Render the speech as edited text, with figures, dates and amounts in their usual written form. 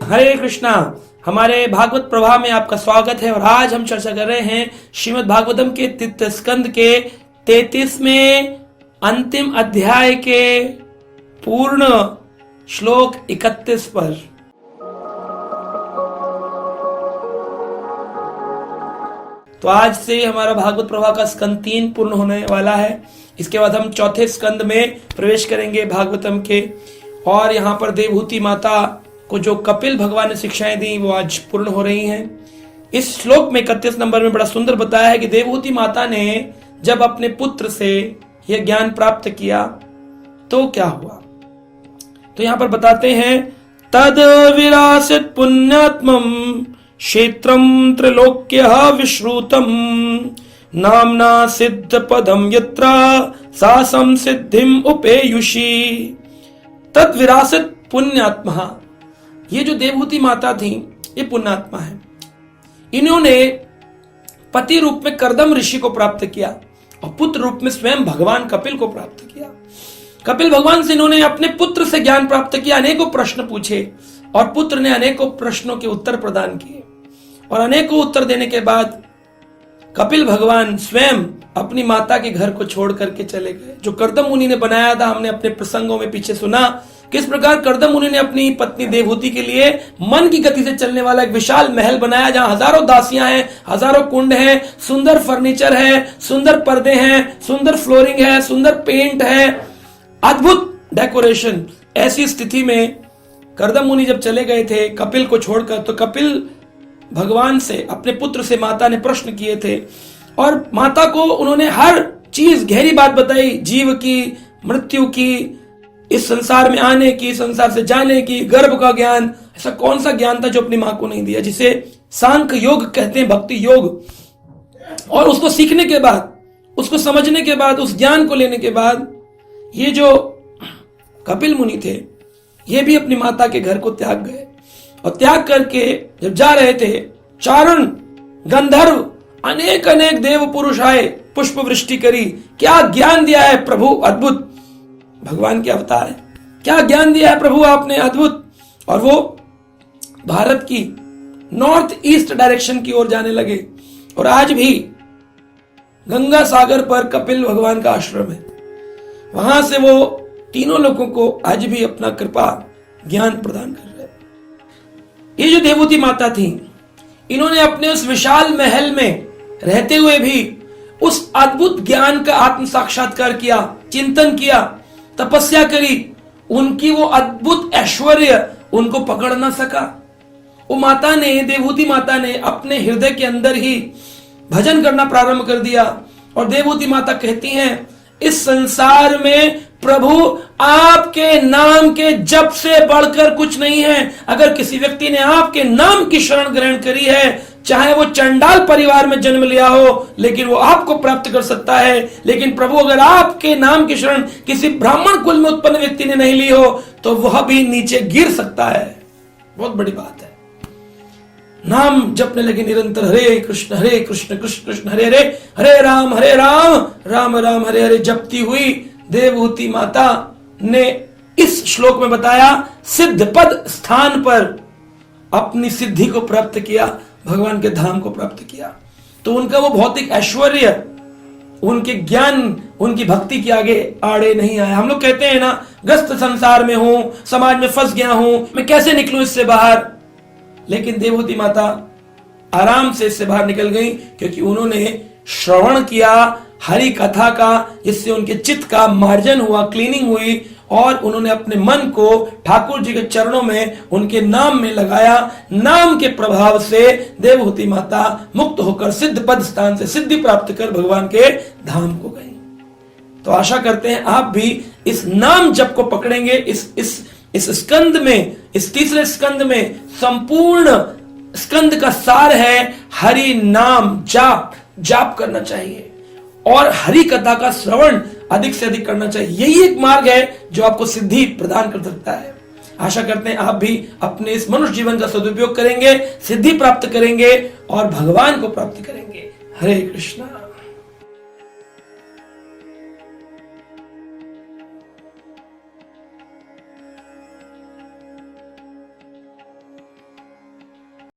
हरे कृष्णा। हमारे भागवत प्रवाह में आपका स्वागत है और आज हम चर्चा कर रहे हैं श्रीमद् भागवतम के तृतीय स्कंद के 33वें अंतिम अध्याय के पूर्ण श्लोक 31 पर। तो आज से हमारा भागवत प्रवाह का स्कंद 3 पूर्ण होने वाला है। इसके बाद हम चौथे स्कंद में प्रवेश करेंगे भागवतम के। और यहाँ पर देवहूति माता को जो कपिल भगवान ने शिक्षाएं दी वो आज पूर्ण हो रही हैं। इस श्लोक में 31 नंबर में बड़ा सुंदर बताया है कि देवहूति माता ने जब अपने पुत्र से यह ज्ञान प्राप्त किया तो क्या हुआ। तो यहां पर बताते हैं, तद विरासित पुण्यात्मम क्षेत्रम त्रैलोक्यः विश्रुतम नामना सिद्ध पदम यत्रा सा संसिद्धिम उपेयुषी। तद विरासित पुण्यात्मा, ये जो देवहूति माता थी ये पुण्यात्मा है। इन्होंने पति रूप में कर्दम ऋषि को प्राप्त किया और पुत्र रूप में स्वयं भगवान कपिल को प्राप्त किया। कपिल भगवान से इन्होंने अपने पुत्र से ज्ञान प्राप्त किया, अनेकों प्रश्न पूछे और पुत्र ने अनेकों प्रश्नों के उत्तर प्रदान किए। और अनेकों उत्तर देने के बाद कपिल भगवान स्वयं अपनी माता के घर को छोड़ करके चले गए। जो कर्दम मुनि ने बनाया था, हमने अपने प्रसंगों में पीछे सुना किस प्रकार कर्दम मुनि ने अपनी पत्नी देवहूति के लिए मन की गति से चलने वाला एक विशाल महल बनाया, जहां हजारों दासियां हैं, हजारों कुंड हैं, सुंदर फर्नीचर है, सुंदर पर्दे हैं, सुंदर फ्लोरिंग है, सुंदर पेंट है, अद्भुत डेकोरेशन। ऐसी स्थिति में कर्दम मुनि जब चले गए थे कपिल को छोड़कर, तो कपिल भगवान से, अपने पुत्र से माता ने प्रश्न किए थे और माता को उन्होंने हर चीज गहरी बात बताई, जीव की, मृत्यु की, इस संसार में आने की, संसार से जाने की, गर्भ का ज्ञान। ऐसा कौन सा ज्ञान था जो अपनी मां को नहीं दिया, जिसे सांख्य योग कहते हैं, भक्ति योग। और उसको सीखने के बाद, उसको समझने के बाद, उस ज्ञान को लेने के बाद ये जो कपिल मुनि थे ये भी अपनी माता के घर को त्याग गए। और त्याग करके जब जा रहे थे, चारण, गंधर्व, अनेक अनेक देव पुरुष आए, पुष्प वृष्टि करी। क्या ज्ञान दिया है प्रभु, अद्भुत। भगवान के अवतार है, क्या ज्ञान दिया है प्रभु आपने, अद्भुत। और वो भारत की नॉर्थ ईस्ट डायरेक्शन की ओर जाने लगे। और आज भी गंगा सागर पर कपिल भगवान का आश्रम है, वहां से वो तीनों लोगों को आज भी अपना कृपा ज्ञान प्रदान कर रहे हैं। ये जो देवहूति माता थी, इन्होंने अपने उस विशाल महल में रहते हुए भी उस अद्भुत ज्ञान का आत्म साक्षात्कार किया, चिंतन किया, तपस्या करी। उनकी वो अद्भुत ऐश्वर्य उनको पकड़ ना सका। वो माता ने, देवहूति माता ने अपने हृदय के अंदर ही भजन करना प्रारंभ कर दिया। और देवहूति माता कहती हैं, इस संसार में प्रभु आपके नाम के जप से बढ़कर कुछ नहीं है। अगर किसी व्यक्ति ने आपके नाम की शरण ग्रहण करी है, चाहे वो चंडाल परिवार में जन्म लिया हो, लेकिन वो आपको प्राप्त कर सकता है। लेकिन प्रभु अगर आपके नाम की शरण किसी ब्राह्मण कुल में उत्पन्न व्यक्ति ने नहीं ली हो तो वह भी नीचे गिर सकता है। बहुत बड़ी बात है। नाम जपने लगे निरंतर, हरे कृष्ण कृष्ण कृष्ण हरे हरे, हरे राम राम राम हरे हरे जपती हुई देवहूति माता ने इस श्लोक में बताया सिद्ध पद स्थान पर अपनी सिद्धि को प्राप्त किया, भगवान के धाम को प्राप्त किया। तो उनका वो भौतिक ऐश्वर्य, उनके ज्ञान, उनकी भक्ति के आगे आड़े नहीं आया। हम लोग कहते हैं ना, ग्रस्त संसार में हूं, समाज में फंस गया हूं, मैं कैसे निकलूं इससे बाहर। लेकिन देवहूति माता आराम से इससे बाहर निकल गई, क्योंकि उन्होंने श्रवण किया हरि कथा का, जिससे उनके चित्त का मार्जन हुआ, क्लीनिंग हुई। और उन्होंने अपने मन को ठाकुर जी के चरणों में, उनके नाम में लगाया। नाम के प्रभाव से देवहूति माता मुक्त होकर सिद्ध पद स्थान से सिद्धि प्राप्त कर भगवान के धाम को गई। तो आशा करते हैं आप भी इस नाम जप को पकड़ेंगे। इस स्कंद में, इस तीसरे स्कंद में संपूर्ण स्कंद का सार है हरि नाम जाप करना चाहिए और हरि कथा का श्रवण अधिक से अधिक करना चाहिए। यही एक मार्ग है जो आपको सिद्धि प्रदान कर सकता है। आशा करते हैं आप भी अपने इस मनुष्य जीवन का सदुपयोग करेंगे, सिद्धि प्राप्त करेंगे और भगवान को प्राप्त करेंगे। हरे कृष्णा।